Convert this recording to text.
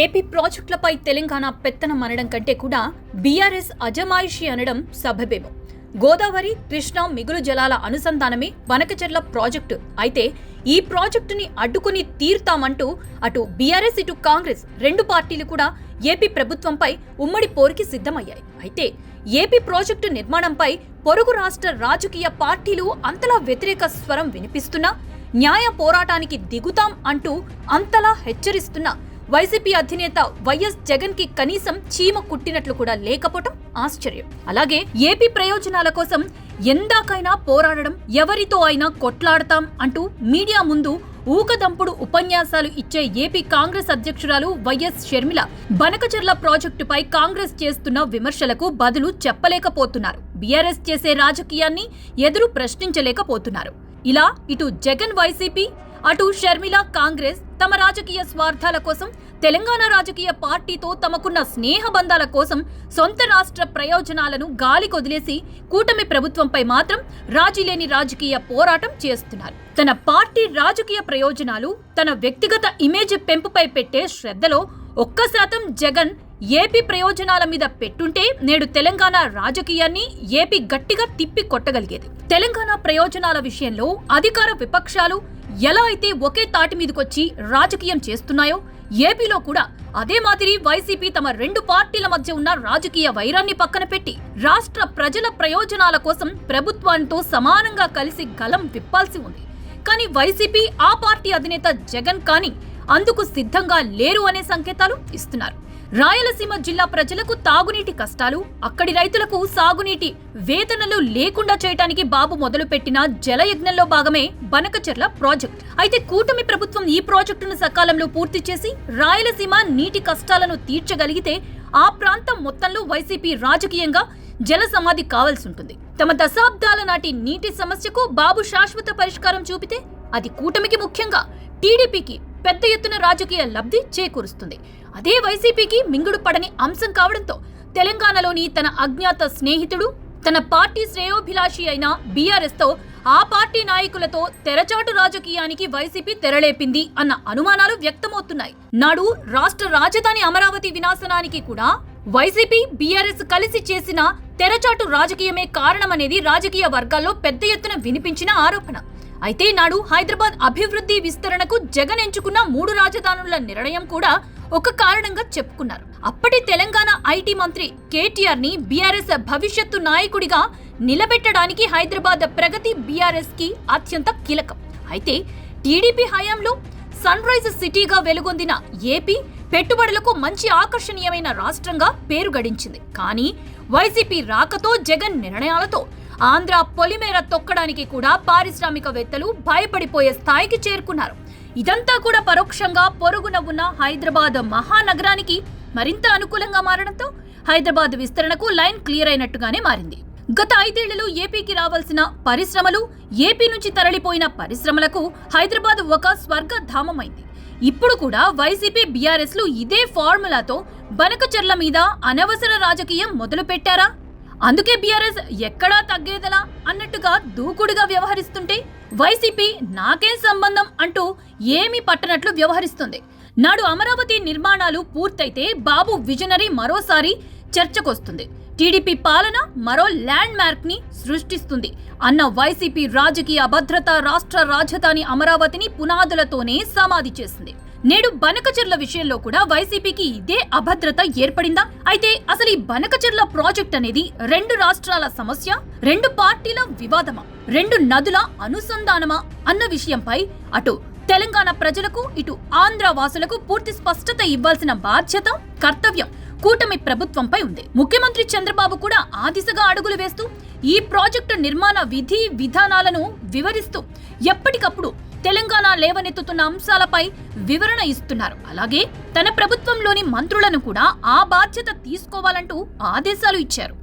AP ప్రాజెక్టులపై తెలంగాణ పెత్తనం అనడం కంటే కూడా బీఆర్ఎస్ అజమాయిషి అనడం సబబేమో. గోదావరి, కృష్ణా మిగులు జలాల అనుసంధానమే బనకచెర్ల ప్రాజెక్టు. అయితే ఈ ప్రాజెక్టుని అడ్డుకుని తీరుతామంటూ అటు బీఆర్ఎస్ ఇటు కాంగ్రెస్ రెండు పార్టీలు కూడా ఏపీ ప్రభుత్వంపై ఉమ్మడి పోరుకి సిద్ధమయ్యాయి. అయితే ఏపీ ప్రాజెక్టు నిర్మాణంపై పొరుగు రాష్ట్ర రాజకీయ పార్టీలు అంతలా వ్యతిరేక స్వరం వినిపిస్తున్నా, న్యాయ పోరాటానికి దిగుతాం అంటూ అంతలా హెచ్చరిస్తున్నా వైసీపీ అధినేత వైఎస్ జగన్ కి కనీసం చీమ కుట్టినట్లు కూడా లేకపోవటం ఆశ్చర్యం. అలాగే ఏపీ ప్రయోజనాల కోసం ఎందాకైనా పోరాడడం, ఎవరితో అయినా కొట్లాడతాం అంటూ మీడియా ముందు ఊకదంపుడు ఉపన్యాసాలు ఇచ్చే ఏపీ కాంగ్రెస్ అధ్యక్షురాలు వైఎస్ షర్మిల బనకచెర్ల ప్రాజెక్టుపై కాంగ్రెస్ చేస్తున్న విమర్శలకు బదులు చెప్పలేకపోతున్నారు. బీఆర్ఎస్ చేసే రాజకీయాన్ని ఎదురు ప్రశ్నించలేకపోతున్నారు. ఇలా ఇటు జగన్ వైసీపీ, అటు షర్మిల కాంగ్రెస్ తమ రాజకీయ స్వార్థాల కోసం, తెలంగాణ రాజకీయ పార్టీతో తమకున్న స్నేహబంధాల కోసం సొంత రాష్ట్ర ప్రయోజనాలను గాలికొదిలేసి కూటమి ప్రభుత్వంపై మాత్రం రాజీలేని రాజకీయ పోరాటం చేస్తున్నారు. తన పార్టీ రాజకీయ ప్రయోజనాలు, తన వ్యక్తిగత ఇమేజ్ పెంపుపై పెట్టే శ్రద్ధలో 1% జగన్ ఏపీ ప్రయోజనాల మీద పెట్టుంటే నేడు తెలంగాణ రాజకీయాన్ని ఏపీ గట్టిగా తిప్పి కొట్టగలిగేది. తెలంగాణ ప్రయోజనాల విషయంలో అధికార విపక్షాలు ఎలా అయితే ఒకే తాటి మీదకొచ్చి రాజకీయం చేస్తున్నాయో, ఏపీలో కూడా అదే మాదిరి వైసీపీ తమ రెండు పార్టీల మధ్య ఉన్న రాజకీయ వైరాన్ని పక్కన పెట్టి రాష్ట్ర ప్రజల ప్రయోజనాల కోసం ప్రభుత్వంతో సమానంగా కలిసి గలం విప్పాల్సి ఉంది. కానీ వైసీపీ, ఆ పార్టీ అధినేత జగన్ కానీ అందుకు సిద్ధంగా లేరు అనే సంకేతాలు ఇస్తున్నారు. రాయలసీమ జిల్లా ప్రజలకు తాగునీటి కష్టాలు, అక్కడి రైతులకు సాగునీటి వేతనలు లేకుండా చేయడానికి బాబు మొదలుపెట్టిన జలయజ్ఞంలో భాగమే బనకచెర్ల ప్రాజెక్ట్. అయితే కూటమి ప్రభుత్వం ఈ ప్రాజెక్టును సకాలంలో పూర్తి చేసి రాయలసీమ నీటి కష్టాలను తీర్చగలిగితే ఆ ప్రాంతం మొత్తంలో వైసీపీ రాజకీయంగా జల సమాధి కావాల్సి ఉంటుంది. తమ దశాబ్దాల నాటి నీటి సమస్యకు బాబు శాశ్వత పరిష్కారం చూపితే అది కూటమికి, ముఖ్యంగా టీడీపీకి పెద్ద ఎత్తున రాజకీయ లబ్ధి చేకూరుస్తుంది. అదే వైసీపీకి మింగుడు పడని అంశం కావడంతో తెలంగాణలోని తన అజ్ఞాత స్నేహితుడు, తన పార్టీ శ్రేయోభిలాషి అయిన బీఆర్ఎస్ తో, ఆ పార్టీ నాయకులతో తెరచాటు రాజకీయానికి వైసీపీ తెరలేపింది అన్న అనుమానాలు వ్యక్తమవుతున్నాయి. నాడు రాష్ట్ర రాజధాని అమరావతి వినాశనానికి కూడా వైసీపీ, బీఆర్ఎస్ కలిసి చేసిన తెరచాటు రాజకీయమే కారణమనేది రాజకీయ వర్గాల్లో పెద్ద ఎత్తున వినిపించిన ఆరోపణ. అయితే నాడు హైదరాబాద్ అభివృద్ధి విస్తరణకు జగన్ ఎంచుకున్న 3 రాజధానుల నిర్ణయం కూడా ఒక కారణంగా చెప్పుకున్నారు. అప్పటి తెలంగాణ ఐటీ మంత్రి కేటీఆర్ ని బీఆర్ఎస్ భవిష్యత్తు నాయకుడిగా నిలబెట్టడానికి హైదరాబాద్ ప్రగతి బీఆర్ఎస్ కి అత్యంత కీలకం. అయితే టీడీపీ హయాంలో సన్ రైజ్ సిటీగా వెలుగొందిన ఏపీ పెట్టుబడులకు మంచి ఆకర్షణీయమైన రాష్ట్రంగా పేరు గడించింది. కానీ వైసీపీ రాకతో, జగన్ నిర్ణయాలతో ఆంధ్ర పొలిమేర తొక్కడానికి కూడా పారిశ్రామికవేత్తలు భయపడిపోయే స్థాయికి చేరుకున్నారు. ఇదంతా కూడా పరోక్షంగా పొరుగున ఉన్న హైదరాబాద్ మహానగరానికి మరింత అనుకూలంగా మారడంతో హైదరాబాద్ విస్తరణకు లైన్ క్లియర్ అయినట్టుగానే మారింది. గత 5 ఏళ్లలో ఏపీకి రావాల్సిన పరిశ్రమలు, ఏపీ నుంచి తరలిపోయిన పరిశ్రమలకు హైదరాబాద్ ఒక స్వర్గధామమైంది. ఇప్పుడు కూడా వైసీపీ, బీఆర్ఎస్లు ఇదే ఫార్ములాతో బనకచెర్ల మీద అనవసర రాజకీయం మొదలు పెట్టారా? అందుకే బీఆర్ఎస్ ఎక్కడా తగ్గేదలా అన్నట్టుగా దూకుడుగా వ్యవహరిస్తుంటే వైసీపీ నాకేం సంబంధం అంటూ ఏమీ పట్టనట్లు వ్యవహరిస్తుంది. నాడు అమరావతి నిర్మాణాలు పూర్తయితే బాబు విజనరీ మరోసారి చర్చకొస్తుంది. టీడీపీ పాలన మరో ల్యాండ్ మార్క్ ని సృష్టిస్తుంది అన్న వైసీపీ రాజకీయ అభద్రత రాష్ట్ర రాజధాని అమరావతిని పునాదులతోనే సమాధి చేసింది. నేడు బనకచెర్ల విషయంలో కూడా వైసీపీకి ఇదే అభద్రత ఏర్పడిందా? అయితే అసలు ఈ బనకచెర్ల ప్రాజెక్ట్ అనేది 2 రాష్ట్రాల సమస్య, 2 పార్టీల వివాదమా, 2 నదుల అనుసంధానమా అన్న విషయంపై అటు తెలంగాణ ప్రజలకు, ఇటు ఆంధ్ర వాసులకు పూర్తి స్పష్టత ఇవ్వాల్సిన బాధ్యత, కర్తవ్యం కూటమి ప్రభుత్వంపై ఉంది. ముఖ్యమంత్రి చంద్రబాబు కూడా ఆ దిశగా అడుగులు వేస్తూ ఈ ప్రాజెక్టు నిర్మాణ విధి విధానాలను వివరిస్తూ ఎప్పటికప్పుడు తెలంగాణ లేవనెత్తుతున్న అంశాలపై వివరణ ఇస్తున్నారు. అలాగే తన ప్రభుత్వంలోని మంత్రులను కూడా ఆ బాధ్యత తీసుకోవాలంటూ ఆదేశాలు ఇచ్చారు.